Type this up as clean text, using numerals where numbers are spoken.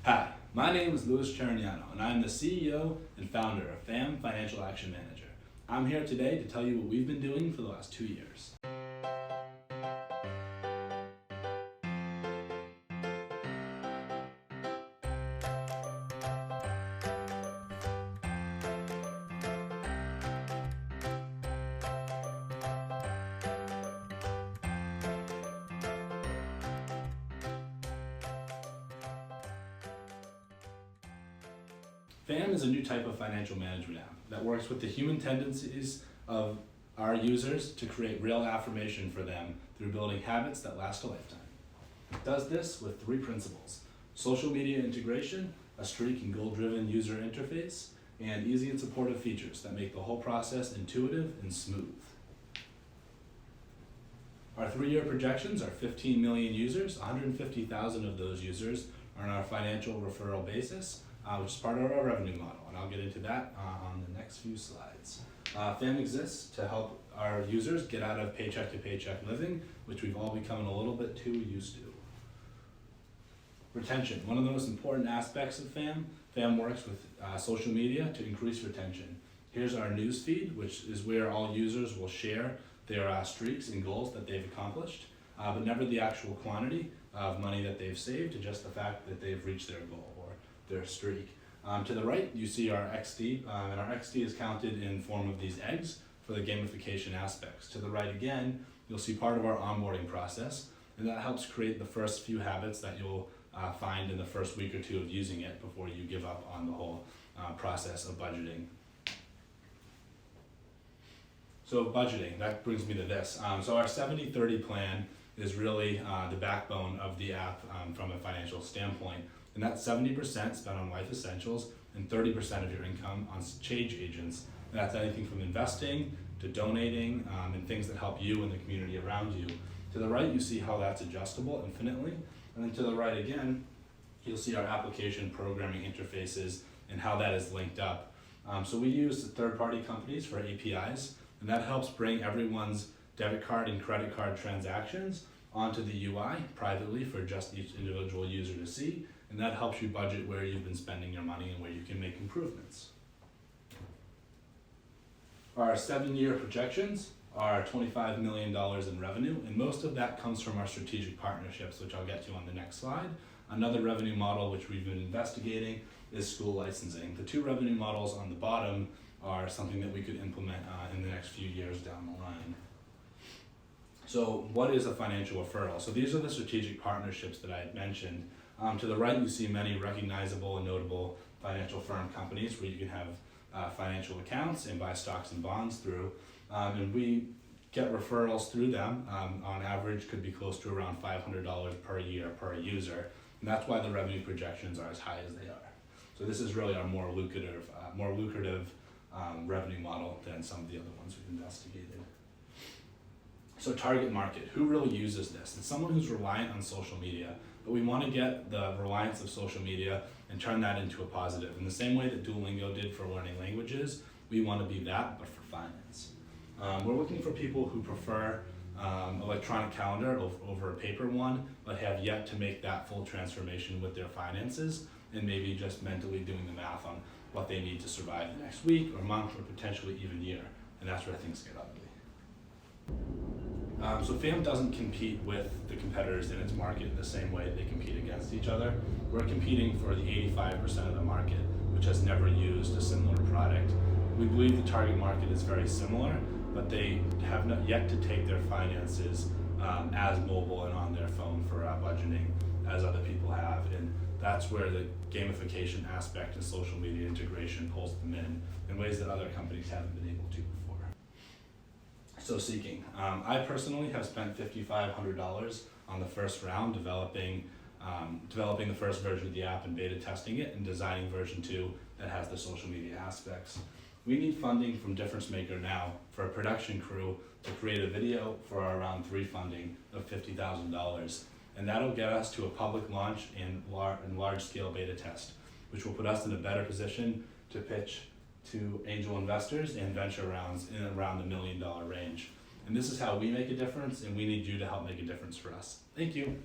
Hi, my name is Louis Cherignano, and I'm the CEO and founder of FAM Financial Action Manager. I'm here today to tell you what we've been doing for the last 2 years. FAM is a new type of financial management app that works with the human tendencies of our users to create real affirmation for them through building habits that last a lifetime. It does this with 3 principles: social media integration, a streak and goal-driven user interface, and easy and supportive features that make the whole process intuitive and smooth. Our 3-year projections are 15 million users. 150,000 of those users are on our financial referral basis, which is part of our revenue model, and I'll get into that on the next few slides. FAM exists to help our users get out of paycheck to paycheck living, which we've all become a little bit too used to. Retention, one of the most important aspects of FAM. FAM works with social media to increase retention. Here's our news feed, which is where all users will share their streaks and goals that they've accomplished, but never the actual quantity of money that they've saved, just the fact that they've reached their goal or their streak. To the right, you see our XD, and our XD is counted in form of these eggs for the gamification aspects. To the right again, you'll see part of our onboarding process, and that helps create the first few habits that you'll find in the first week or 2 of using it before you give up on the whole process of budgeting. So budgeting, that brings me to this. So our 70-30 plan is really the backbone of the app from a financial standpoint. And that's 70% spent on life essentials and 30% of your income on change agents. And that's anything from investing to donating and things that help you and the community around you. To the right, you see how that's adjustable infinitely. And then to the right again, you'll see our application programming interfaces and how that is linked up. So we use third-party companies for APIs, and that helps bring everyone's debit card and credit card transactions onto the UI privately for just each individual user to see. And that helps you budget where you've been spending your money and where you can make improvements. Our 7-year projections are $25 million in revenue, and most of that comes from our strategic partnerships, which I'll get to on the next slide. Another revenue model which we've been investigating is school licensing. The 2 revenue models on the bottom are something that we could implement in the next few years down the line. So what is a financial referral? So these are the strategic partnerships that I had mentioned. To the right, you see many recognizable and notable financial firm companies where you can have financial accounts and buy stocks and bonds through. And we get referrals through them. On average, could be close to around $500 per year per user. And that's why the revenue projections are as high as they are. So this is really our more lucrative revenue model than some of the other ones we've investigated. So target market, who really uses this? It's someone who's reliant on social media, but we want to get the reliance of social media and turn that into a positive. In the same way that Duolingo did for learning languages, we want to be that, but for finance. We're looking for people who prefer electronic calendar over a paper one, but have yet to make that full transformation with their finances, and maybe just mentally doing the math on what they need to survive the next week or month or potentially even year. And that's where things get ugly. So FAM doesn't compete with the competitors in its market in the same way they compete against each other. We're competing for the 85% of the market which has never used a similar product. We believe the target market is very similar, but they have not yet to take their finances as mobile and on their phone for budgeting as other people have. And that's where the gamification aspect and social media integration pulls them in ways that other companies haven't been able to before. So seeking. I personally have spent $5,500 on the first round developing the first version of the app and beta testing it and designing version 2 that has the social media aspects. We need funding from Difference Maker now for a production crew to create a video for our round 3 funding of $50,000. And that'll get us to a public launch and large-scale beta test, which will put us in a better position to pitch to angel investors and venture rounds in around the $1 million range. And this is how we make a difference, and we need you to help make a difference for us. Thank you.